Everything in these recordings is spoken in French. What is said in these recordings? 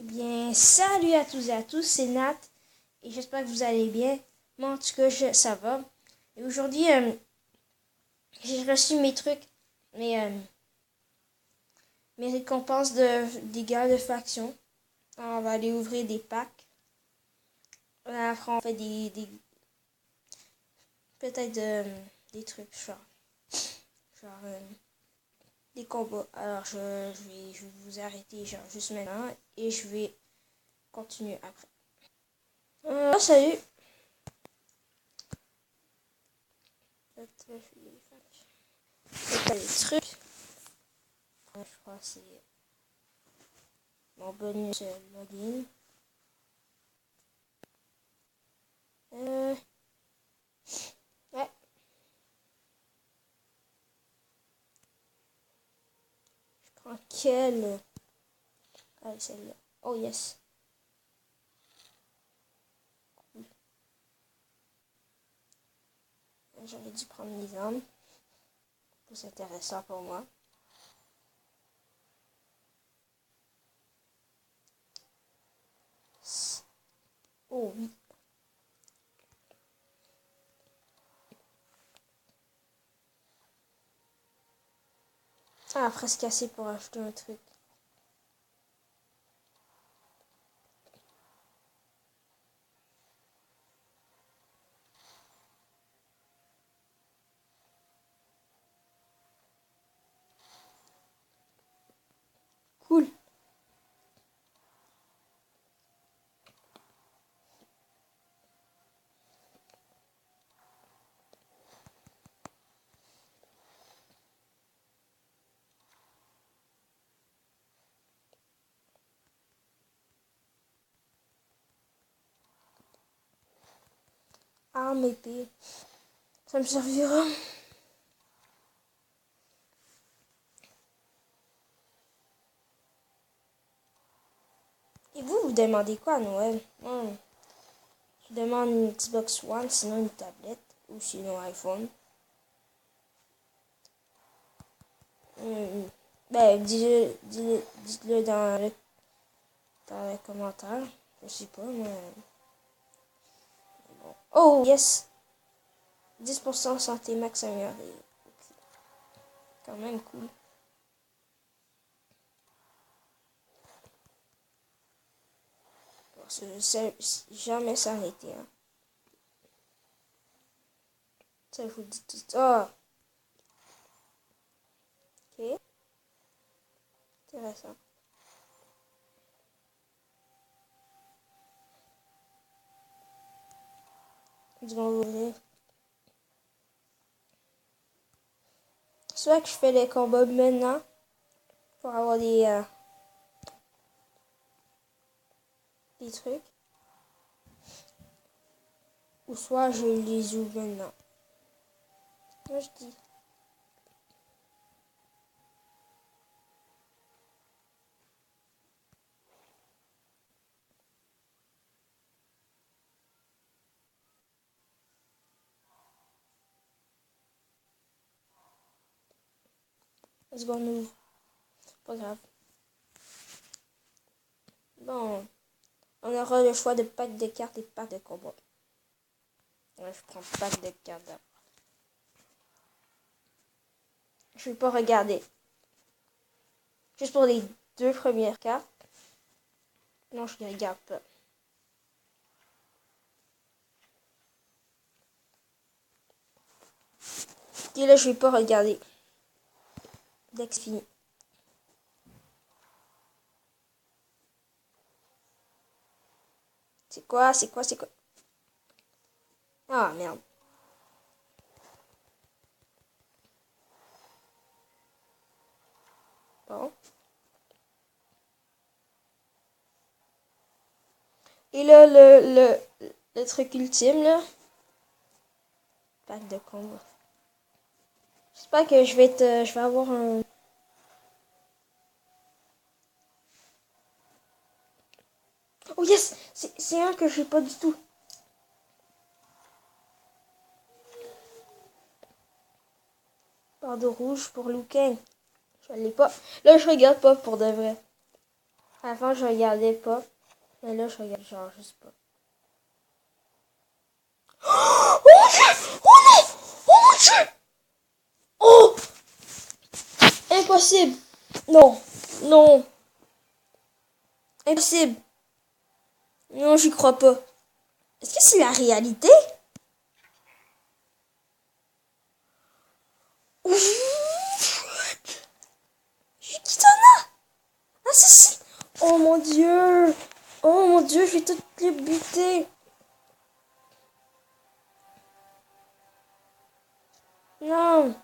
Bien, salut à tous et à tous, c'est Nat et j'espère que vous allez bien. Moi, en tout cas, ça va. Et aujourd'hui, j'ai reçu mes trucs, mes, mes récompenses des gars de faction. Alors, on va aller ouvrir des packs. Après, on fait peut-être des trucs, genre des combats. Alors, je vais vous arrêter genre juste maintenant et je vais continuer après. Salut! C'est pas les trucs. Je crois que c'est mon bonus login. Ouais. Je prends quelle? Allez, celle-là. Oh yes. Cool. J'aurais dû prendre les armes. C'est intéressant pour moi. Oh oui. Ah, presque assez pour acheter un truc. Cool. Arme épée. Ça me servira. Et vous demandez quoi à Noël? Je demande une Xbox One, sinon une tablette, ou sinon un iPhone. Ben, dites-le dans les commentaires. Je sais pas, moi. Bon. Oh, yes! 10% santé max améliorée. Okay. Quand même cool. Bon, c'est jamais s'arrêter. Hein. Ça, je vous dis tout. Oh! Ok. Intéressant. Ils vont ouvrir. Soit que je fais les combats maintenant pour avoir des trucs. Ou soit je les ouvre maintenant. Moi je dis. Let's go, on ouvre. Pas grave. Bon. On aura le choix de pack de cartes et de pack de combat. Ouais, je prends pack de cartes d'abord. Je vais pas regarder. Juste pour les 2 premières cartes. Non, je ne regarde pas. Et là, je vais pas regarder. Dès que c'est fini. C'est quoi? Ah, merde. Bon. Et là, le truc ultime, là. Pack de combat. J'espère que je vais avoir un... Oh yes! C'est un que j'ai pas du tout. Bardeau rouge pour Liu Kang. Je l'ai pas. Là, je regarde pas pour de vrai. Avant, je regardais pas. Mais là, je regarde genre juste pas. Oh mon Dieu! Oh non! Oh mon Dieu! Oh! Impossible! Non! Non! Impossible! Non, j'y crois pas. Est-ce que c'est la réalité? Kitana! Assassine! Oh mon Dieu! Oh mon Dieu, je vais toutes les buter! Non!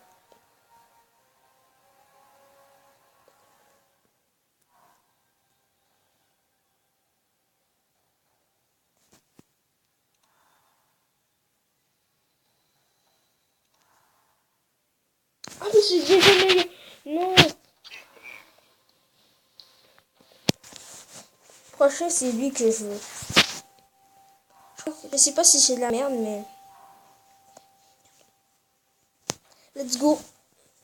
Ah, mais c'est déjà... Non! Prochain, c'est lui que je veux. Je sais pas si c'est de la merde, mais... Let's go!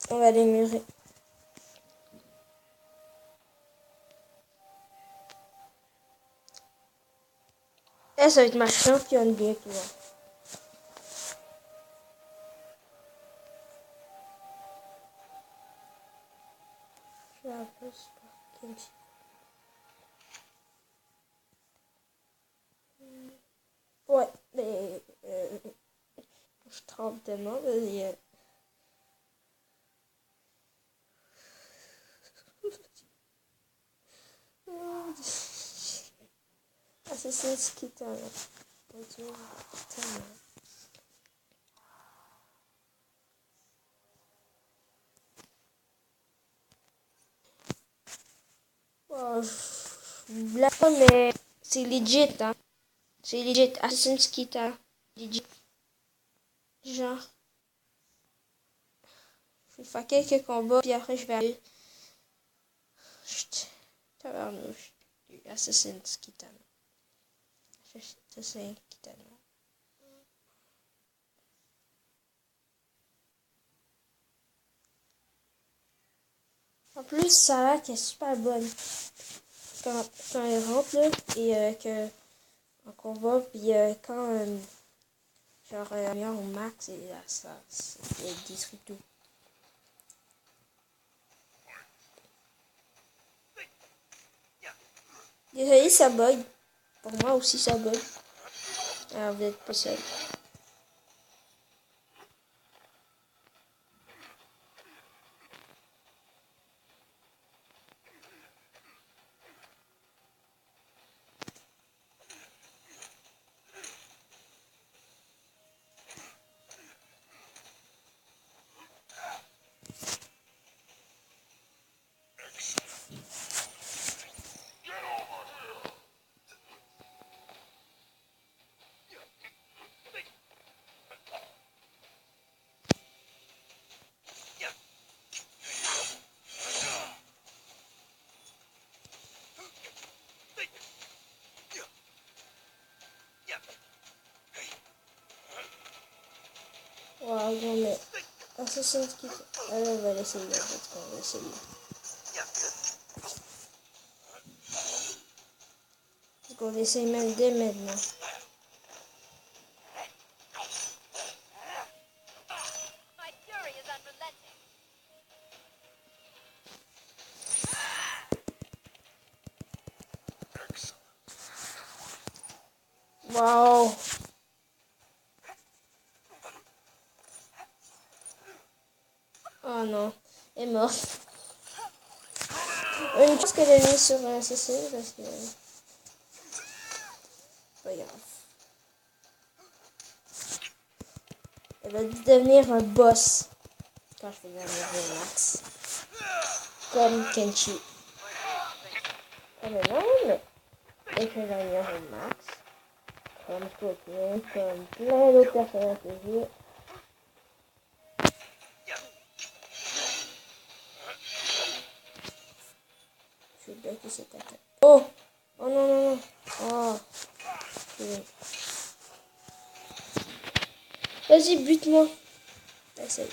On va aller murer. Eh, ça va être ma championne bientôt. Je la passe par Kenji. Ouais, mais... je trempe tellement, mais... Assassin's Kitana. Mon Dieu, Kitana. Oh, je blague pas, mais c'est legit, hein. C'est legit. Assassin's Kitana. Legit. Genre, je vais faire quelques combats, puis après je vais aller... Chut. Tabarnouche. Assassin's Kitana. Assassin's Kitana. En plus, ça a l'air qu'elle est super bonne. Quand elle rentre, là, et que en combat, puis quand genre meilleur au max, et là, elle détruit tout. Désolé, ça bug. Pour moi aussi, ça bug. Alors, vous n'êtes pas seul. Wow, non, mais Assassin's Creed. Allez, on va l'essayer. En fait, on va essayer. Parce qu'on essaye même dès maintenant. Wow. Oh non, elle est morte. Une chose qu'elle a mis sur un CC parce que... Pas grave. Elle va devenir un boss quand je vais devenir max. Comme Kenshi. Ah mais non, mais... Et que je vais devenir un max. Comme Scorpion, comme plein d'autres personnages que j'ai. Je vais bloquer cette attaque. Oh! Oh non, non, non. Oh. Vas-y, bute-moi. Essaye.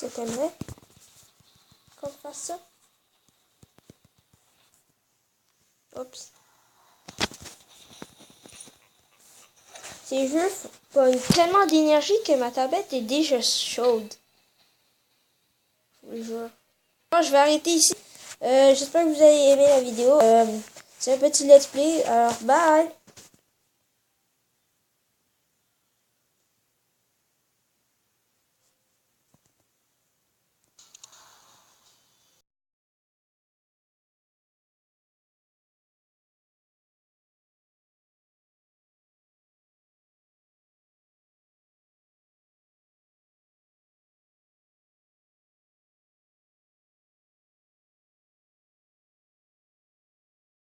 que t'aimerais qu'on fasse ça? Oups. Ces jeux prennent tellement d'énergie que ma tablette est déjà chaude. Je vous le jure. Bon, je vais arrêter ici. J'espère que vous avez aimé la vidéo. C'est un petit let's play. Alors, bye!